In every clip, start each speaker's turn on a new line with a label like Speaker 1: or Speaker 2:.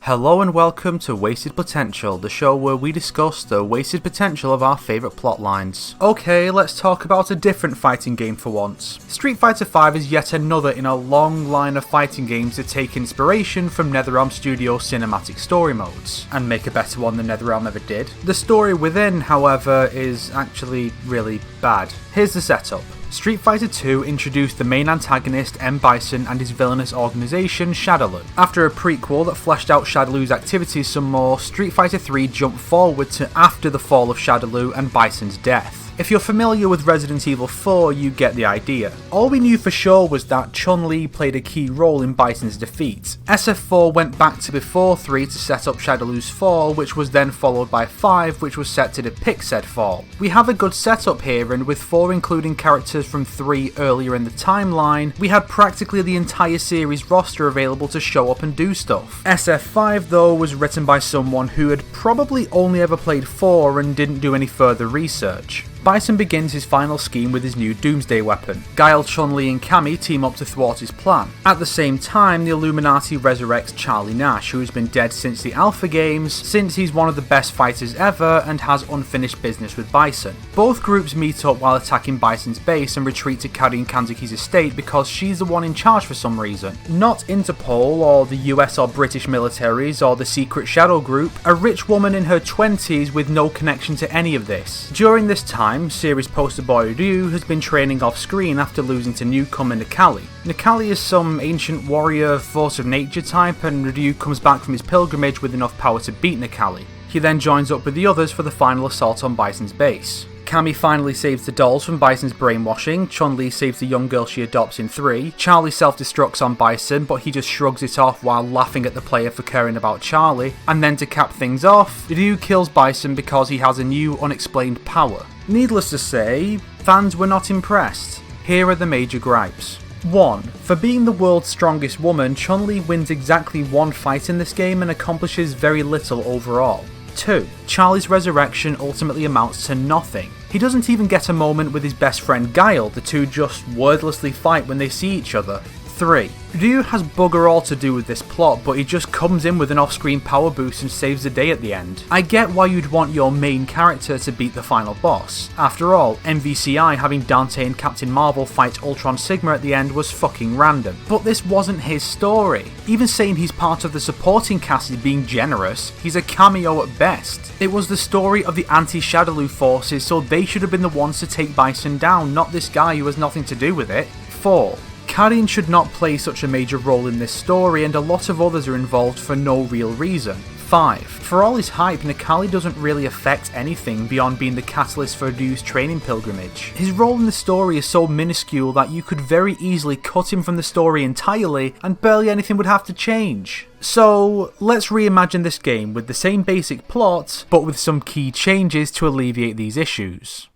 Speaker 1: Hello and welcome to Wasted Potential, the show where we discuss the wasted potential of our favourite plotlines. Okay, let's talk about a different fighting game for once. Street Fighter V is yet another in a long line of fighting games that take inspiration from NetherRealm Studios' cinematic story modes, and make a better one than NetherRealm ever did. The story within, however, is actually really bad. Here's the setup. Street Fighter II introduced the main antagonist M. Bison and his villainous organisation Shadaloo. After a prequel that fleshed out Shadaloo's activities some more, Street Fighter III jumped forward to after the fall of Shadaloo and Bison's death. If you're familiar with Resident Evil 4, you get the idea. All we knew for sure was that Chun-Li played a key role in Bison's defeat. SF4 went back to before 3 to set up Shadaloo's fall, which was then followed by 5, which was set to depict said fall. We have a good setup here, and with 4 including characters from 3 earlier in the timeline, we had practically the entire series roster available to show up and do stuff. SF5 though was written by someone who had probably only ever played 4 and didn't do any further research. Bison begins his final scheme with his new Doomsday weapon. Guile, Chun-Li and Cammy team up to thwart his plan. At the same time, the Illuminati resurrects Charlie Nash, who has been dead since the Alpha games, since he's one of the best fighters ever and has unfinished business with Bison. Both groups meet up while attacking Bison's base and retreat to Karin Kanzuki's estate because she's the one in charge for some reason. Not Interpol or the US or British militaries or the secret shadow group, a rich woman in her 20s with no connection to any of this. During this time, series poster boy Ryu has been training off screen after losing to newcomer Necalli. Necalli is some ancient warrior, force of nature type, and Ryu comes back from his pilgrimage with enough power to beat Necalli. He then joins up with the others for the final assault on Bison's base. Cammy finally saves the dolls from Bison's brainwashing, Chun-Li saves the young girl she adopts in 3, Charlie self-destructs on Bison but he just shrugs it off while laughing at the player for caring about Charlie, and then to cap things off, Ryu kills Bison because he has a new unexplained power. Needless to say, fans were not impressed. Here are the major gripes. 1. For being the world's strongest woman, Chun-Li wins exactly one fight in this game and accomplishes very little overall. 2. Charlie's resurrection ultimately amounts to nothing. He doesn't even get a moment with his best friend Guile, the two just wordlessly fight when they see each other. 3. Ryu has bugger all to do with this plot, but he just comes in with an off-screen power boost and saves the day at the end. I get why you'd want your main character to beat the final boss. After all, MVCI having Dante and Captain Marvel fight Ultron Sigma at the end was fucking random. But this wasn't his story. Even saying he's part of the supporting cast is being generous, he's a cameo at best. It was the story of the anti-Shadaloo forces, so they should have been the ones to take Bison down, not this guy who has nothing to do with it. 4. Karin should not play such a major role in this story, and a lot of others are involved for no real reason. 5. For all his hype, Necalli doesn't really affect anything beyond being the catalyst for Ryu's training pilgrimage. His role in the story is so minuscule that you could very easily cut him from the story entirely and barely anything would have to change. So, let's reimagine this game with the same basic plot, but with some key changes to alleviate these issues.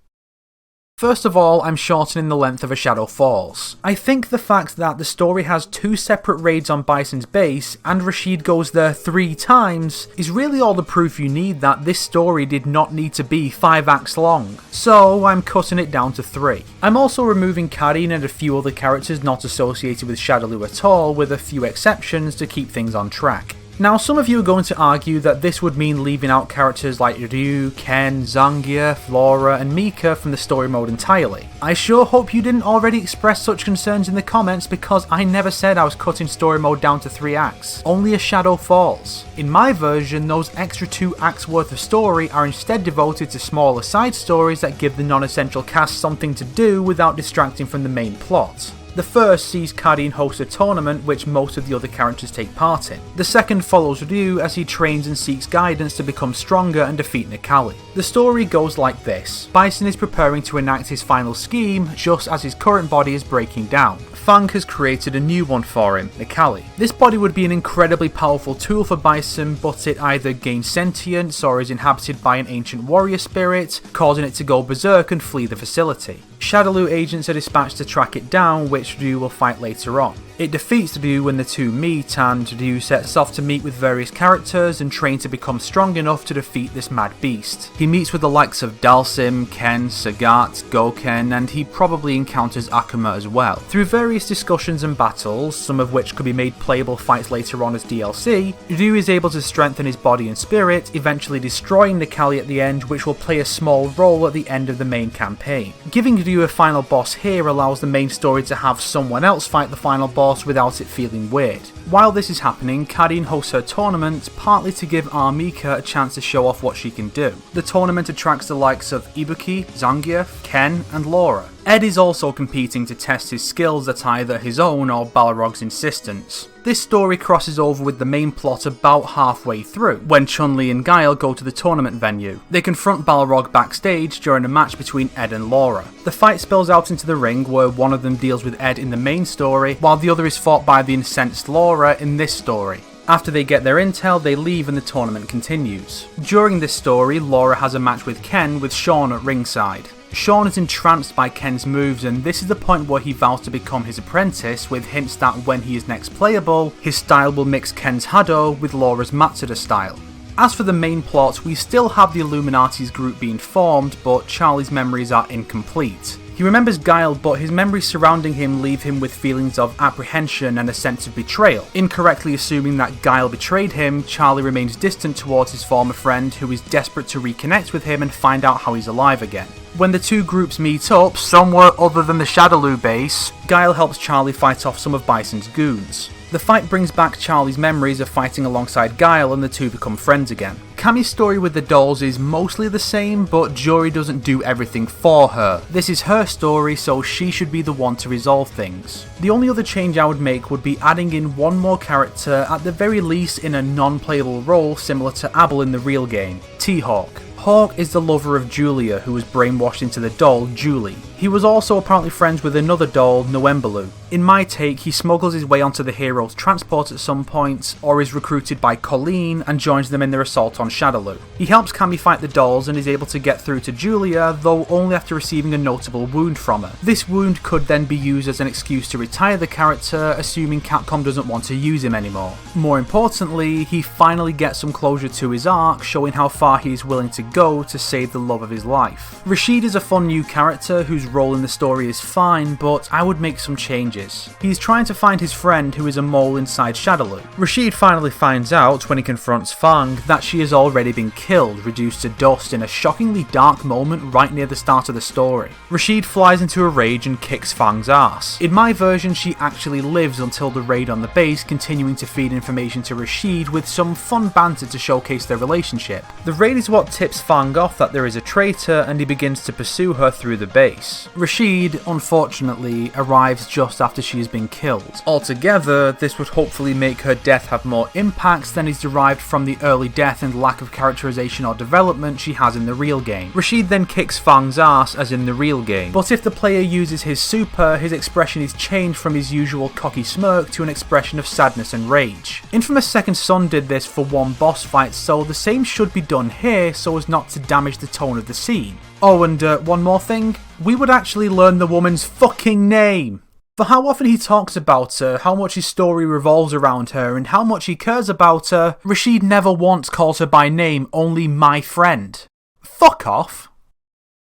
Speaker 1: First of all, I'm shortening the length of A Shadow Falls. I think the fact that the story has 2 separate raids on Bison's base, and Rashid goes there 3 times, is really all the proof you need that this story did not need to be 5 acts long. So, I'm cutting it down to 3. I'm also removing Karin and a few other characters not associated with Shadaloo at all, with a few exceptions to keep things on track. Now, some of you are going to argue that this would mean leaving out characters like Ryu, Ken, Zangief, Flora, and Mika from the story mode entirely. I sure hope you didn't already express such concerns in the comments, because I never said I was cutting story mode down to 3 acts, only A Shadow Falls. In my version, those extra 2 acts worth of story are instead devoted to smaller side stories that give the non-essential cast something to do without distracting from the main plot. The first sees Karin host a tournament which most of the other characters take part in. The second follows Ryu as he trains and seeks guidance to become stronger and defeat Necalli. The story goes like this. Bison is preparing to enact his final scheme just as his current body is breaking down. Fang has created a new one for him, Necalli. This body would be an incredibly powerful tool for Bison, but it either gains sentience or is inhabited by an ancient warrior spirit, causing it to go berserk and flee the facility. Shadaloo agents are dispatched to track it down, which Ryu will fight later on. It defeats Ryu when the two meet, and Ryu sets off to meet with various characters and train to become strong enough to defeat this mad beast. He meets with the likes of Dalsim, Ken, Sagat, Goken, and he probably encounters Akuma as well. Through various discussions and battles, some of which could be made playable fights later on as DLC, Ryu is able to strengthen his body and spirit, eventually destroying Necalli at the end, which will play a small role at the end of the main campaign. Giving Ryu a final boss here allows the main story to have someone else fight the final boss without it feeling weird. While this is happening, Karin hosts her tournament, partly to give Armika a chance to show off what she can do. The tournament attracts the likes of Ibuki, Zangief, Ken, and Laura. Ed is also competing to test his skills at either his own or Balrog's insistence. This story crosses over with the main plot about halfway through, when Chun-Li and Guile go to the tournament venue. They confront Balrog backstage during a match between Ed and Laura. The fight spills out into the ring, where one of them deals with Ed in the main story, while the other is fought by the incensed Laura in this story. After they get their intel, they leave and the tournament continues. During this story, Laura has a match with Ken with Sean at ringside. Sean is entranced by Ken's moves, and this is the point where he vows to become his apprentice, with hints that when he is next playable, his style will mix Ken's Hado with Laura's Matsuda style. As for the main plot, we still have the Illuminati's group being formed, but Charlie's memories are incomplete. He remembers Guile, but his memories surrounding him leave him with feelings of apprehension and a sense of betrayal. Incorrectly assuming that Guile betrayed him, Charlie remains distant towards his former friend, who is desperate to reconnect with him and find out how he's alive again. When the two groups meet up, somewhere other than the Shadaloo base, Guile helps Charlie fight off some of Bison's goons. The fight brings back Charlie's memories of fighting alongside Guile, and the two become friends again. Cammy's story with the dolls is mostly the same, but Jory doesn't do everything for her. This is her story, so she should be the one to resolve things. The only other change I would make would be adding in one more character, at the very least in a non-playable role similar to Abel in the real game, T-Hawk. Hawk is the lover of Julia, who was brainwashed into the doll, Julie. He was also apparently friends with another doll, Noembalu. In my take, he smuggles his way onto the hero's transport at some point, or is recruited by Colleen and joins them in their assault on Shadaloo. He helps Cammy fight the dolls and is able to get through to Julia, though only after receiving a notable wound from her. This wound could then be used as an excuse to retire the character, assuming Capcom doesn't want to use him anymore. More importantly, he finally gets some closure to his arc, showing how far he is willing to go to save the love of his life. Rashid is a fun new character whose role in the story is fine, but I would make some changes. He is trying to find his friend who is a mole inside Shadaloo. Rashid finally finds out when he confronts Fang that she has already been killed, reduced to dust in a shockingly dark moment right near the start of the story. Rashid flies into a rage and kicks Fang's ass. In my version, she actually lives until the raid on the base, continuing to feed information to Rashid with some fun banter to showcase their relationship. The raid is what tips Fang off that there is a traitor, and he begins to pursue her through the base. Rashid, unfortunately, arrives just after she has been killed. Altogether, this would hopefully make her death have more impact than is derived from the early death and lack of characterization or development she has in the real game. Rashid then kicks Fang's ass as in the real game, but if the player uses his super, his expression is changed from his usual cocky smirk to an expression of sadness and rage. Infamous Second Son did this for one boss fight, so the same should be done here so as not to damage the tone of the scene. Oh, and one more thing, we would actually learn the woman's fucking name. For how often he talks about her, how much his story revolves around her, and how much he cares about her, Rashid never once calls her by name, only my friend. Fuck off.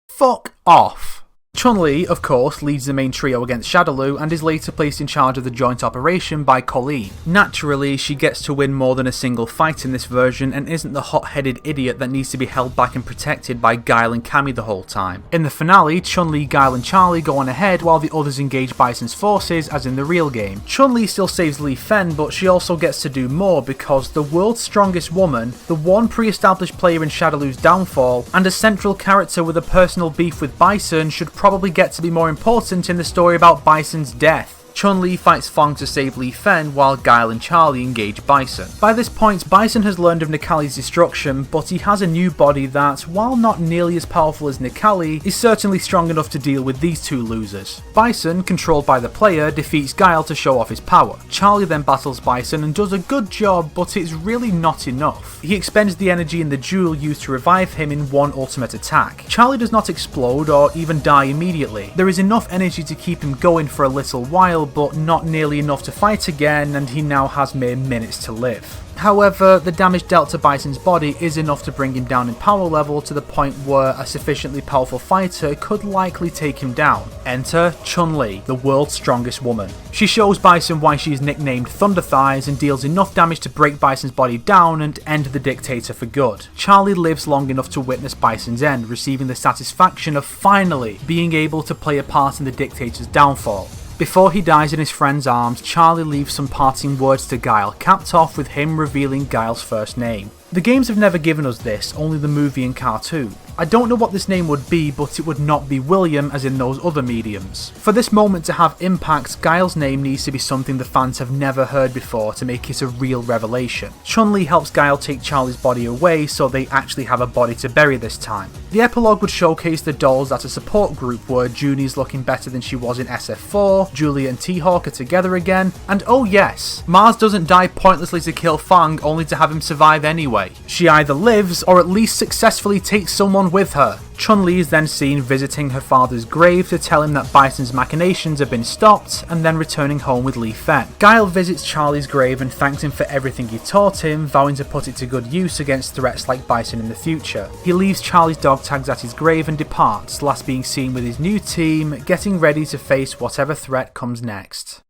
Speaker 1: Fuck off. Chun-Li, of course, leads the main trio against Shadaloo and is later placed in charge of the joint operation by Colleen. Naturally, she gets to win more than a single fight in this version and isn't the hot-headed idiot that needs to be held back and protected by Guile and Cammy the whole time. In the finale, Chun-Li, Guile and Charlie go on ahead while the others engage Bison's forces as in the real game. Chun-Li still saves Li Fen, but she also gets to do more because the world's strongest woman, the one pre-established player in Shadaloo's downfall, and a central character with a personal beef with Bison should probably get to be more important in the story about Bison's death. Chun-Li fights Fang to save Li Fen while Guile and Charlie engage Bison. By this point, Bison has learned of Necalli's destruction, but he has a new body that, while not nearly as powerful as Necalli, is certainly strong enough to deal with these two losers. Bison, controlled by the player, defeats Guile to show off his power. Charlie then battles Bison and does a good job, but it's really not enough. He expends the energy in the jewel used to revive him in one ultimate attack. Charlie does not explode or even die immediately. There is enough energy to keep him going for a little while, potential, but not nearly enough to fight again, and he now has mere minutes to live. However, the damage dealt to Bison's body is enough to bring him down in power level to the point where a sufficiently powerful fighter could likely take him down. Enter Chun-Li, the world's strongest woman. She shows Bison why she is nicknamed Thunder Thighs and deals enough damage to break Bison's body down and end the dictator for good. Charlie lives long enough to witness Bison's end, receiving the satisfaction of finally being able to play a part in the dictator's downfall. Before he dies in his friend's arms, Charlie leaves some parting words to Guile, capped off with him revealing Guile's first name. The games have never given us this, only the movie and cartoon. I don't know what this name would be, but it would not be William as in those other mediums. For this moment to have impact, Guile's name needs to be something the fans have never heard before to make it a real revelation. Chun-Li helps Guile take Charlie's body away so they actually have a body to bury this time. The epilogue would showcase the dolls at a support group where Junie's looking better than she was in SF4, Julia and T-Hawk are together again, and oh yes, Mars doesn't die pointlessly to kill Fang only to have him survive anyway. She either lives or at least successfully takes someone with her. Chun-Li is then seen visiting her father's grave to tell him that Bison's machinations have been stopped, and then returning home with Li Fen. Guile visits Charlie's grave and thanks him for everything he taught him, vowing to put it to good use against threats like Bison in the future. He leaves Charlie's dog tags at his grave and departs, last being seen with his new team, getting ready to face whatever threat comes next.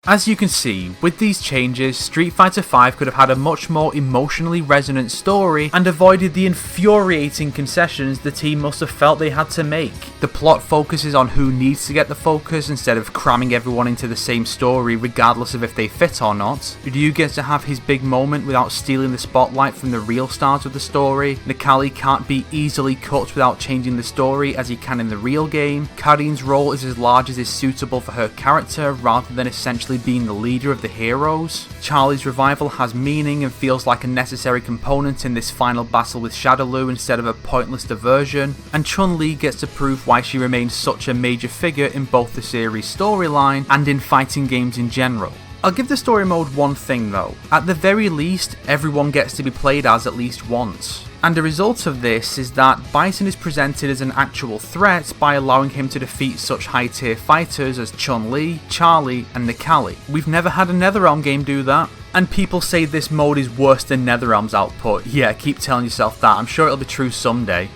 Speaker 1: As you can see, with these changes, Street Fighter V could have had a much more emotionally resonant story and avoided the infuriating concessions the team must have felt they had to make. The plot focuses on who needs to get the focus instead of cramming everyone into the same story regardless of if they fit or not. Ryu gets to have his big moment without stealing the spotlight from the real stars of the story. Necalli can't be easily cut without changing the story as he can in the real game. Karin's role is as large as is suitable for her character rather than essentially being the leader of the heroes. Charlie's revival has meaning and feels like a necessary component in this final battle with Shadaloo instead of a pointless diversion, and Chun-Li gets to prove why she remains such a major figure in both the series' storyline and in fighting games in general. I'll give the story mode one thing though. At the very least, everyone gets to be played as at least once. And the result of this is that Bison is presented as an actual threat by allowing him to defeat such high tier fighters as Chun-Li, Charlie and Necalli. We've never had a NetherRealm game do that. And people say this mode is worse than NetherRealm's output. Yeah, keep telling yourself that, I'm sure it'll be true someday.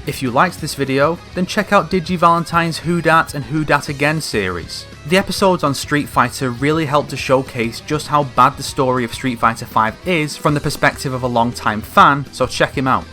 Speaker 1: If you liked this video, then check out DigiValentine's Who Dat and Who Dat Again series. The episodes on Street Fighter really help to showcase just how bad the story of Street Fighter V is from the perspective of a long-time fan, so check him out.